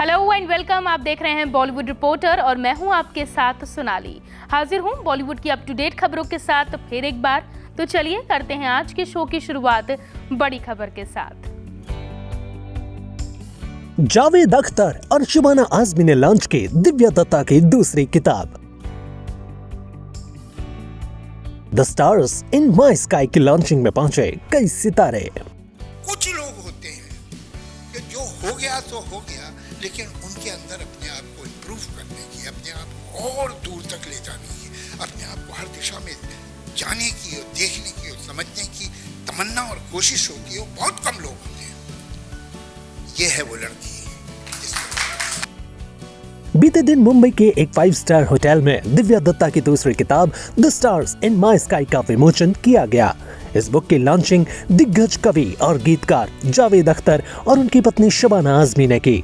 Hello and welcome. आप देख रहे हैं बॉलीवुड रिपोर्टर और मैं हूं आपके साथ सोनाली। हाजिर हूं बॉलीवुड की अप टू डेट खबरों के साथ फिर एक बार। तो चलिए करते हैं आज के शो की शुरुआत बड़ी खबर के साथ। जावेद अख्तर और शबाना आजमी ने लॉन्च की दिव्या दत्ता की दूसरी किताब the stars in my sky की लॉन्चिंग में पहुंचे कई सितारे। कुछ लोग होते हैं कि जो हो गया तो हो गया, लेकिन उनके अंदर अपने आप को इम्प्रूव करने की, अपने आप को और दूर तक ले जाने की, अपने आप को हर दिशा में जाने की और देखने की और समझने की तमन्ना और कोशिश होती है। वो बहुत कम लोग होते हैं। ये है वो लड़की। बीते दिन मुंबई के एक 5 स्टार होटल में दिव्या दत्ता की दूसरी किताब the stars in my sky का विमोचन किया गया। इस बुक की लॉन्चिंग दिग्गज कवि और गीतकार जावेद अख्तर और उनकी पत्नी शबाना आजमी ने की।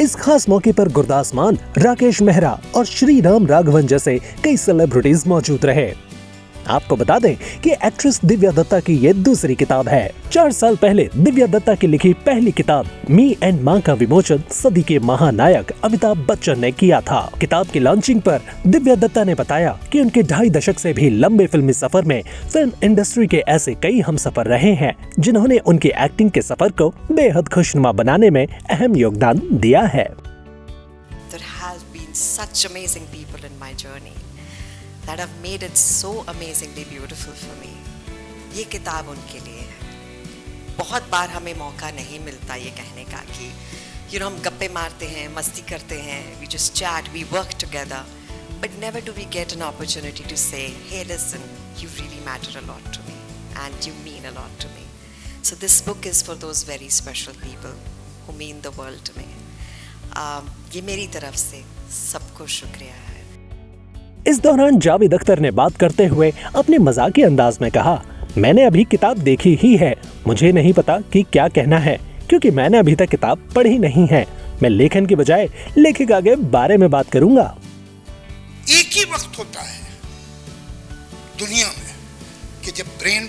इस खास मौके पर गुरदास मान, राकेश मेहरा और श्रीराम राघवन जैसे कई सेलिब्रिटीज मौजूद रहे। आपको बता दें कि एक्ट्रेस दिव्या दत्ता की ये दूसरी किताब है। 4 साल पहले दिव्या दत्ता की लिखी पहली किताब मी एंड मां का विमोचन सदी के महानायक अमिताभ बच्चन ने किया था। किताब की लॉन्चिंग पर दिव्या दत्ता ने बताया कि उनके 2.5 दशक से भी लंबे फिल्मी सफर में फिल्म इंडस्ट्री के ऐसे कई हमसफर रहे हैं जिन्होंने उनकी एक्टिंग के सफर को बेहद खुशनुमा बनाने में अहम योगदान दिया है। There has been such amazing people in my journey that have made it so amazingly beautiful for me. ये किताब उनके लिए है। बहुत बार हमें मौका नहीं मिलता ये कहने का कि हम गप्पे मारते हैं, मस्ती करते हैं, we just chat, we work together, but never do we get an opportunity to say, hey listen, you really matter a lot to me and you mean a lot to me. So this book is for those very special people who mean the world to me. ये मेरी तरफ से सबको शुक्रिया है। इस दौरान जावेद अख्तर ने बात करते हुए अपने मजाकी अंदाज में कहा, मैंने अभी किताब देखी ही है, मुझे नहीं पता कि क्या कहना है क्योंकि मैंने अभी तक किताब पढ़ी नहीं है। मैं लेखन की बजाय लेखिका के बारे में बात करूंगा। एक ही वक्त होता है दुनिया में कि जब ब्रेन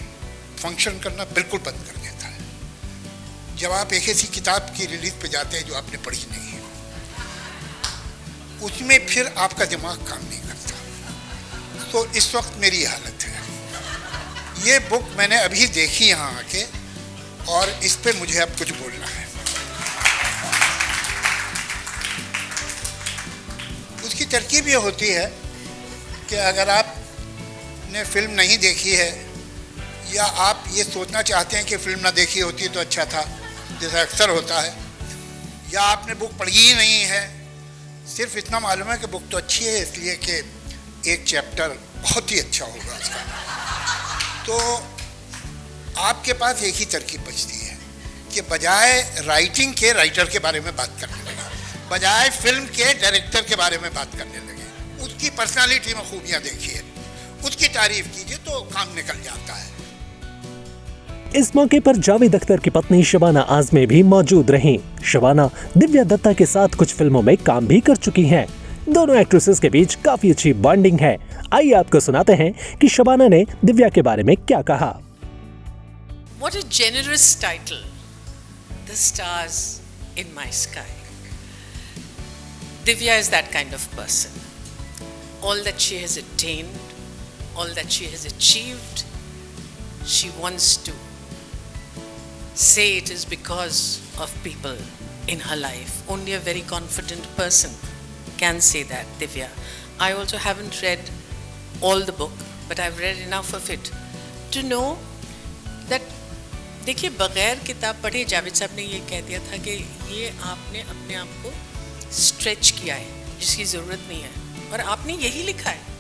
फंक्शन करना बिल्कुल बंद कर देता है। जब आप एक ऐसी किताब की रिलीज पे जाते हैं जो आपने पढ़ी नहीं है, उसमें फिर आपका दिमाग काम नहीं करता। तो इस वक्त मेरी हालत है। ये बुक मैंने अभी देखी यहाँ आके और इस पे मुझे अब कुछ बोलना है। उसकी तरकीब ये होती है कि अगर आपने फिल्म नहीं देखी है या आप ये सोचना चाहते हैं कि फिल्म ना देखी होती तो अच्छा था, जैसा अक्सर होता है, या आपने बुक पढ़ी ही नहीं है, सिर्फ इतना मालूम है कि बुक तो अच्छी है इसलिए कि एक चैप्टर बहुत ही अच्छा होगा उसका, तो आपके पास एक ही तरकीब बचती है कि बजाय राइटिंग के राइटर के बारे में बात करने लगे, बजाय फिल्म के डायरेक्टर के बारे में बात करने लगे, उसकी पर्सनालिटी में खूबियाँ देखिए, उसकी तारीफ कीजिए तो काम निकल जाता है। इस मौके पर जावेद अख्तर की पत्नी शबाना आजमी भी मौजूद रहीं। शबाना दिव्या दत्ता के साथ कुछ फिल्मों में काम भी कर चुकी हैं। दोनों एक्ट्रेसेस के बीच काफी अच्छी बॉन्डिंग है। आइए आपको सुनाते हैं कि शबाना ने दिव्या के बारे में क्या कहा। What a generous title, The Stars in My Sky. Divya is that kind of person. All that she has attained, all that she has achieved, she wants to say it is because of people in her life. Only a very confident person can say that, Divya. I also haven't read all the book, but I've read enough of it to know that, देखिए, बगैर किताब पढ़े जावेद साहब ने ये कह दिया था कि ये आपने अपने आप को स्ट्रेच किया है जिसकी ज़रूरत नहीं है, और आपने यही लिखा है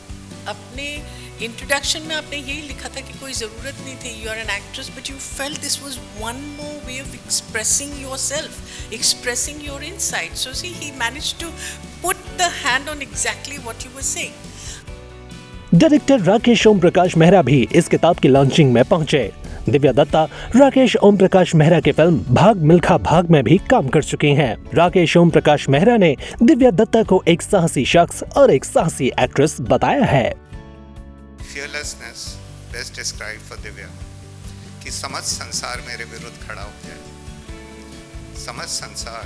अपने इंट्रोडक्शन में। आपने यही लिखा था कि कोई ज़रूरत नहीं थी, you are an actress, but you felt this was one more way of expressing yourself, expressing your insight. So see he managed to put the hand on exactly what you were saying. Director Rakesh Om Prakash Mehra भी इस किताब की launching में पहुंचे। दिव्या दत्ता राकेश ओम प्रकाश मेहरा के film भाग मिल्खा भाग में भी काम कर चुकी हैं। राकेश ओम प्रकाश मेहरा ने दिव्या दत्ता को एक साहसी शख्स और एक साहसी एक्ट्रेस बताया है। Fearlessness best described for Divya कि समझ संसार मेरे विरुद्ध खड़ा हो जाए, समझ संसार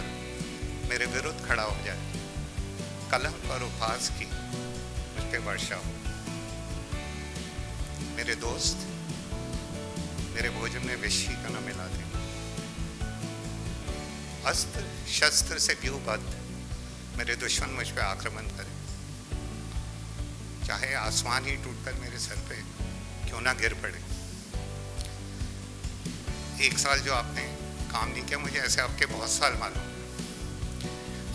मेरे विरुद्ध खड़ा हो जाए, कलंक और उपहास की मुझ पे वर्षा हो। मेरे दोस्त मेरे भोजन में विष ही का न मिला दे। अस्त्र शस्त्र से व्यूहबद्ध मेरे दुश्मन मुझ पे आक्रमण करे, चाहे आसमान ही टूटकर मेरे सर पे क्यों ना गिर पड़े। एक साल जो आपने काम नहीं किया, मुझे ऐसे आपके बहुत साल मालूम।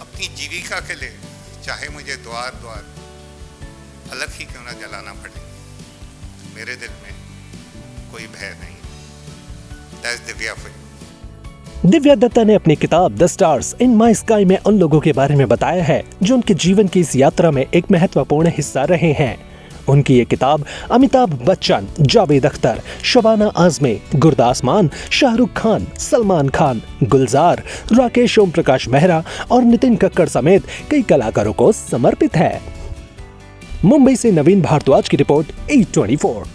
अपनी जीविका के लिए चाहे मुझे द्वार द्वार अलग ही क्यों ना जलाना पड़े, मेरे दिल में कोई भय नहीं। That's Divya for you. Divya Dutta ने अपनी किताब the stars in my sky में उन लोगों के बारे में बताया है जो उनके जीवन की इस यात्रा में एक महत्वपूर्ण हिस्सा रहे हैं। उनकी ये किताब अमिताभ बच्चन, जावेद अख्तर, शबाना आजमी, गुरदास मान, शाहरुख खान, सलमान खान, गुलजार, राकेश ओम प्रकाश मेहरा और नितिन कक्कड़ समेत कई कलाकारों को समर्पित है। मुंबई से नवीन भारद्वाज की रिपोर्ट, E24।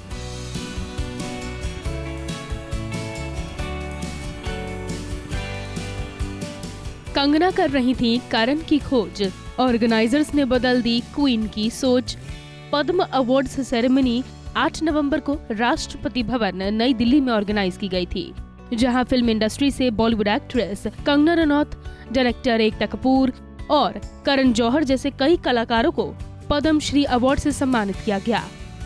कंगना कर रही थी करण की खोज, ऑर्गेनाइजर्स ने बदल दी क्वीन की सोच। पद्म अवार्ड्स सेरेमनी 8 नवंबर को राष्ट्रपति भवन नई दिल्ली में ऑर्गेनाइज की गई थी, जहां फिल्म इंडस्ट्री से बॉलीवुड एक्ट्रेस कंगना रनौत, डायरेक्टर एकता कपूर और करण जौहर जैसे कई कलाकारों को पद्मश्री अवार्ड से सम्मानित किया गया।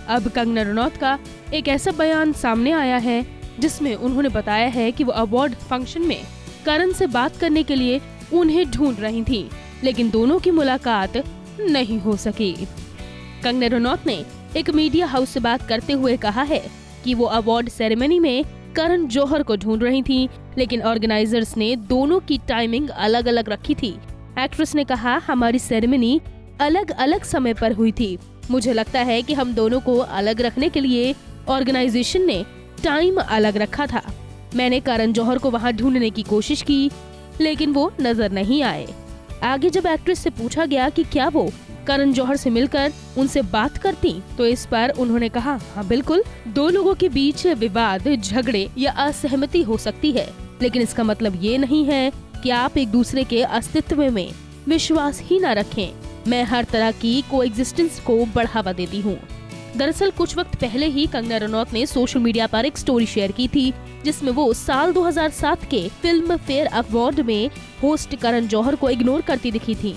अब कंगना रनौत का एक ऐसा बयान सामने आया है जिसमें उन्होंने बताया है कि वो अवार्ड फंक्शन में करण से बात करने के लिए उन्हें ढूंढ रही थी, लेकिन दोनों की मुलाकात नहीं हो सकी। कंगना रनौत ने एक मीडिया हाउस से बात करते हुए कहा है कि वो अवार्ड सेरेमनी में करण जौहर को ढूंढ रही थी, लेकिन ऑर्गेनाइजर्स ने दोनों की टाइमिंग अलग अलग रखी थी। एक्ट्रेस ने कहा, हमारी सेरेमनी अलग अलग समय पर हुई थी। मुझे लगता है कि हम दोनों को अलग रखने के लिए ऑर्गेनाइजेशन ने टाइम अलग रखा था। मैंने करण जौहर को वहां ढूंढने की कोशिश की, लेकिन वो नजर नहीं आए। आगे जब एक्ट्रेस से पूछा गया कि क्या वो करण जौहर से मिलकर उनसे बात करती, तो इस पर उन्होंने कहा, हाँ बिल्कुल, दो लोगों के बीच विवाद, झगड़े या असहमति हो सकती है, लेकिन इसका मतलब ये नहीं है कि आप एक दूसरे के अस्तित्व में विश्वास ही न रखें। मैं हर तरह की कोएग्जिस्टेंस को बढ़ावा देती हूँ। दरअसल कुछ वक्त पहले ही कंगना रनौत ने सोशल मीडिया पर एक स्टोरी शेयर की थी, जिसमें वो साल 2007 के फिल्म फेयर अवार्ड में होस्ट करण जौहर को इग्नोर करती दिखी थी।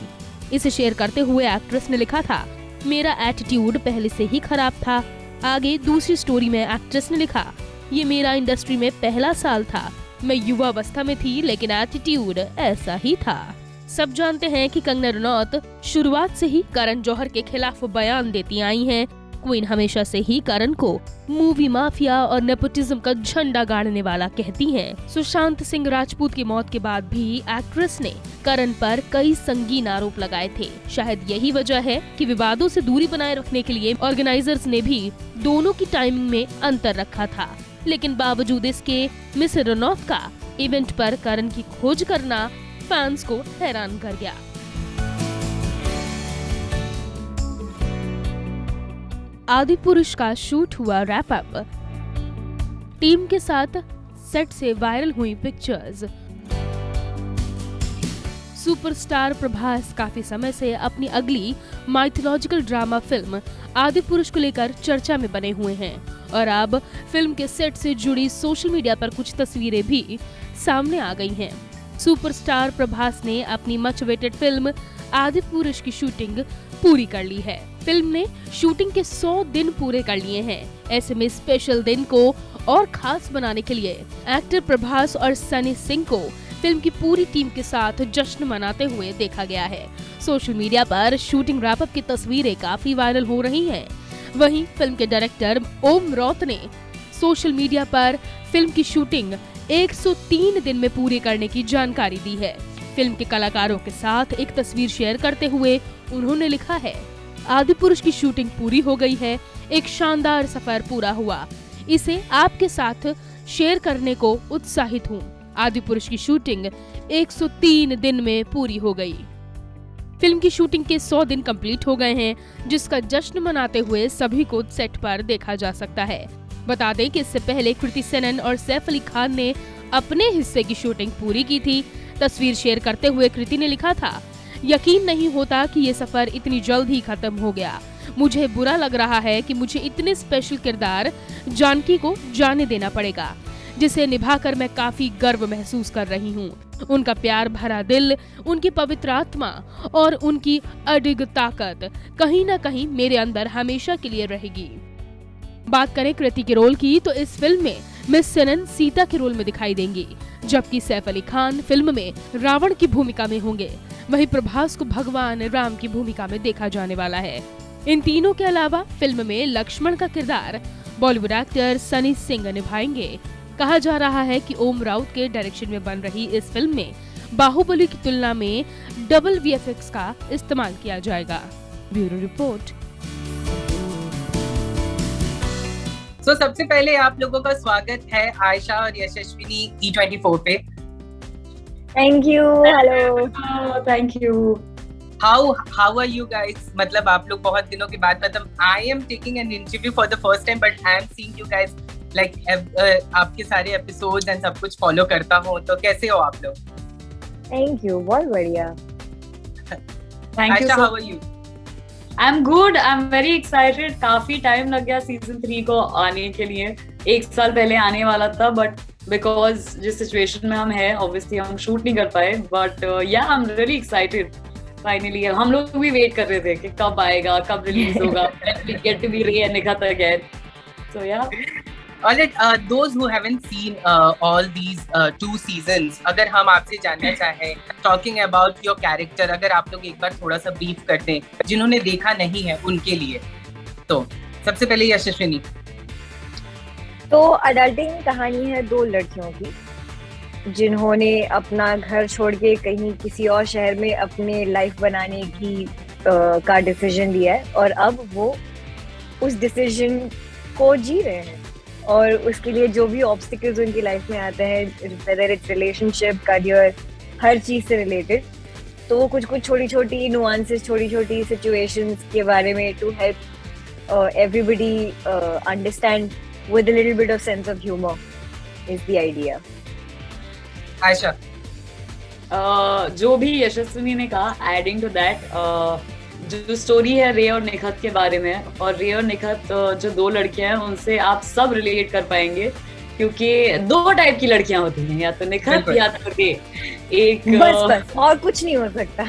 इसे शेयर करते हुए एक्ट्रेस ने लिखा था, मेरा एटीट्यूड पहले से ही खराब था। आगे दूसरी स्टोरी में एक्ट्रेस ने लिखा, ये मेरा इंडस्ट्री में पहला साल था, मैं युवा अवस्था में थी, लेकिन एटीट्यूड ऐसा ही था। सब जानते हैं कि कंगना रनौत शुरुआत से ही करण जौहर के खिलाफ बयान देती आई हैं। क्वीन हमेशा से ही करण को मूवी माफिया और नेपोटिज्म का झंडा गाड़ने वाला कहती हैं। सुशांत सिंह राजपूत की मौत के बाद भी एक्ट्रेस ने करण पर कई संगीन आरोप लगाए थे। शायद यही वजह है कि विवादों से दूरी बनाए रखने के लिए ऑर्गेनाइजर्स ने भी दोनों की टाइमिंग में अंतर रखा था, लेकिन बावजूद इसके मिस रनौत का इवेंट पर करण की खोज करना फैंस को हैरान कर गया। आदिपुरुष का शूट हुआ रैप अप, टीम के साथ सेट से वायरल हुई पिक्चर्स। सुपरस्टार प्रभास काफी समय से अपनी अगली माइथोलॉजिकल ड्रामा फिल्म आदिपुरुष को लेकर चर्चा में बने हुए हैं और अब फिल्म के सेट से जुड़ी सोशल मीडिया पर कुछ तस्वीरें भी सामने आ गई हैं। सुपरस्टार प्रभास ने अपनी मच वेटेड फिल्म आदिपुरुष की शूटिंग पूरी कर ली है। फिल्म ने शूटिंग के 100 दिन पूरे कर लिए हैं। ऐसे में स्पेशल दिन को और खास बनाने के लिए एक्टर प्रभास और सनी सिंह को फिल्म की पूरी टीम के साथ जश्न मनाते हुए देखा गया है। सोशल मीडिया पर शूटिंग रैप अप की तस्वीरें काफी वायरल हो रही हैं। वहीं फिल्म के डायरेक्टर ओम रॉथ ने सोशल मीडिया पर फिल्म की शूटिंग 103 दिन में पूरी करने की जानकारी दी है। फिल्म के कलाकारों के साथ एक तस्वीर शेयर करते हुए उन्होंने लिखा है, आदिपुरुष की शूटिंग पूरी हो गई है, एक शानदार सफर पूरा हुआ, इसे आपके साथ शेयर करने को उत्साहित हूँ। आदिपुरुष की शूटिंग 103 दिन में पूरी हो गई। फिल्म की शूटिंग के 100 दिन कंप्लीट हो गए हैं, जिसका जश्न मनाते हुए सभी को सेट पर देखा जा सकता है। बता दें कि इससे पहले कृति सेनन और सैफ अली खान ने अपने हिस्से की शूटिंग पूरी की थी। तस्वीर शेयर करते हुए कृति ने लिखा था, यकीन नहीं होता कि ये सफर इतनी जल्द ही खत्म हो गया। मुझे बुरा लग रहा है कि मुझे इतने स्पेशल किरदार जानकी को जाने देना पड़ेगा, जिसे निभाकर मैं काफी गर्व महसूस कर रही हूँ। उनका प्यार भरा दिल, उनकी पवित्र आत्मा और उनकी अडिग ताकत कहीं न कहीं मेरे अंदर हमेशा के लिए रहेगी। बात करें कृति के रोल की तो इस फिल्म में मिस सेनन सीता के रोल में दिखाई देंगी, जबकि सैफ अली खान फिल्म में रावण की भूमिका में होंगे। वहीं प्रभास को भगवान राम की भूमिका में देखा जाने वाला है। इन तीनों के अलावा फिल्म में लक्ष्मण का किरदार बॉलीवुड एक्टर सनी सिंह निभाएंगे। कहा जा रहा है कि ओम राउत के डायरेक्शन में बन रही इस फिल्म में बाहुबली की तुलना में डबल वीएफएक्स का इस्तेमाल किया जाएगा। Bureau report. तो सबसे पहले आप लोगों का स्वागत है आयशा और यशस्विनी E24 पे। Thank you. Hello. Thank you. How are you guys? मतलब आप लोग बहुत दिनों के बाद, मतलब I am taking an interview for the first time, but I am seeing you guys like आपके सारे एपिसोड्स एंड सब कुछ फॉलो करता हूँ। तो कैसे हो आप लोग? थैंक यू, बहुत बढ़िया। Thank you. How are you? I am good, I am very excited. काफी टाइम लग गया सीजन 3 को आने के लिए, 1 साल पहले आने वाला था, बट बिकॉज जिस सिचुएशन में हम हैं ऑब्वियसली हम शूट नहीं कर पाए, बट या I am really excited. Finally हम लोग भी वेट कर रहे थे कि कब आएगा, कब रिलीज होगा। गेट टू बी रे एंड निखत अगेन। सो या Alright, those who haven't seen all these 2 seasons, अगर हम आपसे जानना चाहें, talking about your character, अगर आप लोग एक बार थोड़ा सा ब्रीफ कर दें जिन्होंने देखा नहीं है उनके लिए। तो सबसे पहले यशस्विनी। तो अडल्टिंग कहानी है 2 लड़कियों की जिन्होंने अपना घर छोड़ के कहीं किसी और शहर में अपने लाइफ बनाने की का डिसीजन लिया है, और अब वो उस डिसीजन को जी रहे हैं, और उसके लिए जो भी ऑब्स्टिकल्स उनकी लाइफ में आते हैं, वेदर इट्स रिलेशनशिप, करियर, हर चीज से रिलेटेड, तो वो कुछ छोटी छोटी नुआंसेस, छोटी छोटी सिचुएशंस के बारे में to help everybody understand with a little bit of sense of humor is the idea. Ayesha. जो भी यशस्विनी ने कहा, एडिंग टू दैट, जो स्टोरी है रे और निखत के बारे में, और रे और निखत जो 2 लड़कियां हैं उनसे आप सब रिलेट कर पाएंगे, क्योंकि 2 टाइप की लड़कियां होती हैं, या तो निखत या तो रे। एक बस और कुछ नहीं हो सकता।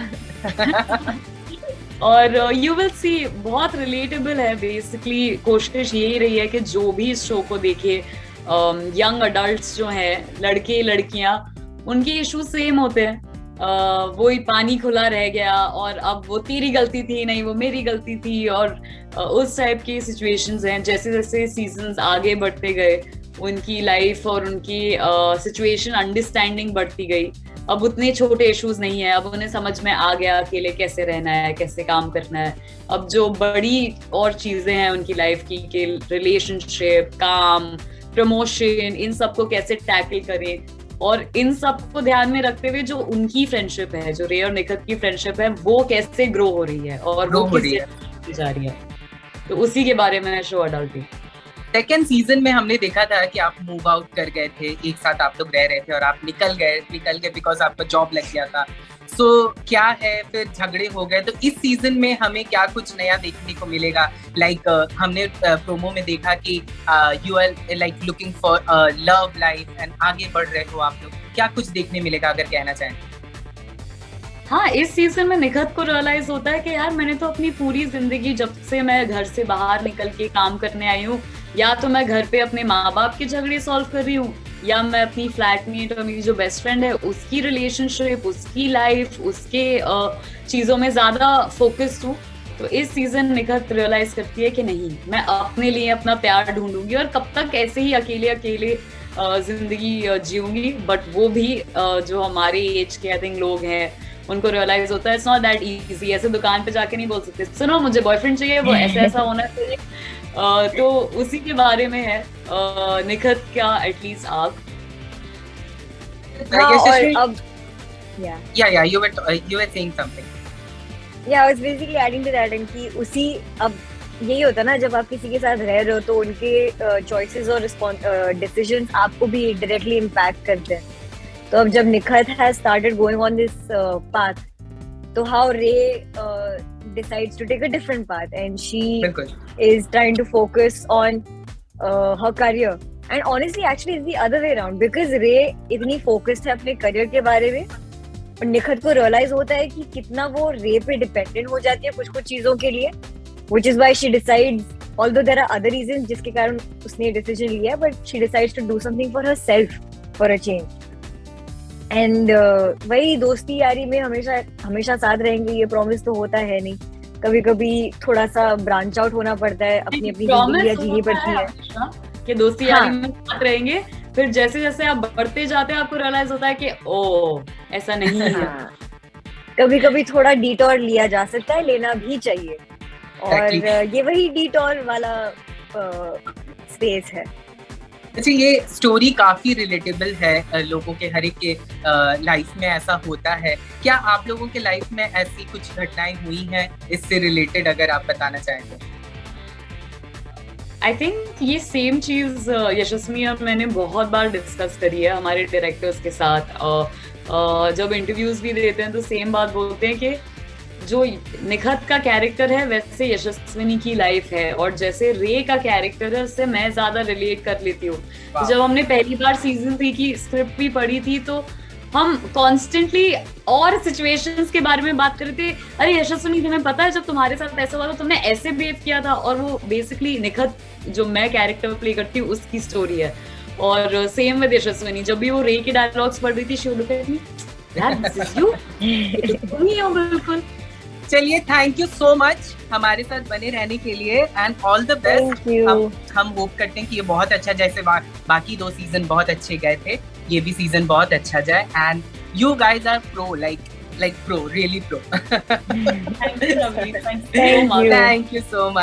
और यू विल सी बहुत रिलेटेबल है। बेसिकली कोशिश यही रही है कि जो भी इस शो को देखे, यंग अडल्ट्स जो हैं, लड़के लड़कियां, उनके इशू सेम होते हैं। वही पानी खुला रह गया, और अब वो तेरी गलती थी, नहीं वो मेरी गलती थी, और उस टाइप की सिचुएशंस हैं। जैसे जैसे सीजन्स आगे बढ़ते गए, उनकी लाइफ और उनकी सिचुएशन अंडरस्टैंडिंग बढ़ती गई। अब उतने छोटे इश्यूज नहीं है, अब उन्हें समझ में आ गया अकेले कैसे रहना है, कैसे काम करना है। अब जो बड़ी और चीजें हैं उनकी लाइफ की, कि रिलेशनशिप, काम, प्रमोशन, इन सबको कैसे टैकल करें, और इन सब को ध्यान में रखते हुए जो उनकी फ्रेंडशिप है, जो रे और निखत की फ्रेंडशिप है, वो कैसे ग्रो हो रही है और वो किस जा रही है। तो उसी के बारे में शो अडल्टिंग। सेकेंड सीजन में हमने देखा था कि आप मूव आउट कर गए थे, एक साथ आप लोग रह रहे थे, और आप निकल गए बिकॉज आपका जॉब लग गया था। सो क्या है, फिर झगड़े हो गए। तो इस सीजन में हमें क्या कुछ नया देखने को मिलेगा? लाइक हमने प्रोमो में देखा कि you are like looking for love life and आगे बढ़ रहे हो आप लोग। क्या कुछ देखने मिलेगा अगर कहना चाहें? हाँ, इस सीजन में निखत को रियलाइज होता है कि यार मैंने तो अपनी पूरी जिंदगी, जब से मैं घर से बाहर निकल के काम करने आई हूँ, या तो मैं घर पे अपने माँ बाप के झगड़े सॉल्व कर रही हूँ, या मैं अपनी फ्लैटमेट और मेरी जो बेस्ट फ्रेंड है उसकी रिलेशनशिप, उसकी लाइफ, उसके चीजों में ज्यादा फोकस्ड हूँ। तो इस सीजन निखत रियलाइज करती है कि नहीं, मैं अपने लिए अपना प्यार ढूंढूंगी, और कब तक ऐसे ही अकेले अकेले जिंदगी जीऊंगी। बट वो भी जो हमारे एज के आई थिंक लोग हैं, उनको रियलाइज होता है इट्स नॉट दैट इजी। ऐसे दुकान पे जाके नहीं बोल सकते, सुनो मुझे बॉयफ्रेंड चाहिए, वो ऐसा ऐसा होना चाहिए। तो उसी के बारे में है निखत का एटलीस्ट आग। You were saying something. Yeah, I was basically adding to that, and कि उसी, अब यही होता ना, जब आप किसी के साथ रह रहे हो तो उनके चॉइसेस और डिसीजंस आपको भी डायरेक्टली इम्पैक्ट करते हैं। तो अब जब Nikhat has started going on this path, तो हाउ रे decides to take a different path, and she is trying to focus on her career. And honestly, actually, it's the other way around, because Ray इतनी focused है अपने career के बारे में, और निखत को realize होता है कि कितना वो Ray पे dependent हो जाती है कुछ चीजों के लिए, which is why she decides, although there are other reasons जिसके कारण उसने decision लिया, but she decides to do something for herself for a change. And वही दोस्ती यारी में हमेशा साथ रहेंगे ये प्रॉमिस तो होता है नहीं, कभी कभी थोड़ा सा ब्रांच आउट होना पड़ता है, अपनी जिंदगी जीनी पड़ती है कि दोस्ती यारी में साथ रहेंगे, फिर जैसे जैसे आप बढ़ते जाते हैं आपको रियलाइज होता है कि ओ ऐसा नहीं है। कभी कभी थोड़ा डिटॉर लिया जा सकता है, लेना भी चाहिए, और ये वही डिटॉर वाला स्पेस है। अच्छा, ये स्टोरी काफी रिलेटेबल है, लोगों के हर एक के लाइफ में ऐसा होता है। क्या आप लोगों के लाइफ में ऐसी कुछ घटनाएं हुई हैं इससे रिलेटेड, अगर आप बताना चाहें तो? आई थिंक ये सेम चीज यशस्वी और मैंने बहुत बार डिस्कस करी है हमारे डायरेक्टर्स के साथ। जब इंटरव्यूज भी देते हैं तो सेम बात बोलते हैं कि जो निखत का कैरेक्टर है वैसे यशस्विनी की लाइफ है, और जैसे रे का कैरेक्टर है उससे मैं ज्यादा रिलेट कर लेती हूँ। जब हमने पहली बार सीजन 3 की स्क्रिप्ट भी पढ़ी थी तो हम कॉन्स्टेंटली और सिचुएशंस के बारे में बात कर रहे थे, अरे यशस्विनी तुम्हें पता है जब तुम्हारे साथ ऐसा हुआ था तुमने ऐसे बिहेव किया था, और वो बेसिकली निखत जो मैं कैरेक्टर प्ले करती हूँ उसकी स्टोरी है। और सेम विद यशस्विनी, जब भी वो रे के डायलॉग्स पढ़ रही थी she would look at me, यार दिस इज यू, तुम ही हो बिल्कुल। चलिए, थैंक यू सो मच हमारे साथ बने रहने के लिए, एंड ऑल द बेस्ट। हम होप करते हैं कि ये बहुत अच्छा, जैसे बाकी 2 सीजन बहुत अच्छे गए थे, ये भी सीजन बहुत अच्छा जाए, and you guys are pro, like pro, really pro. Thank you so much. Thank you so much.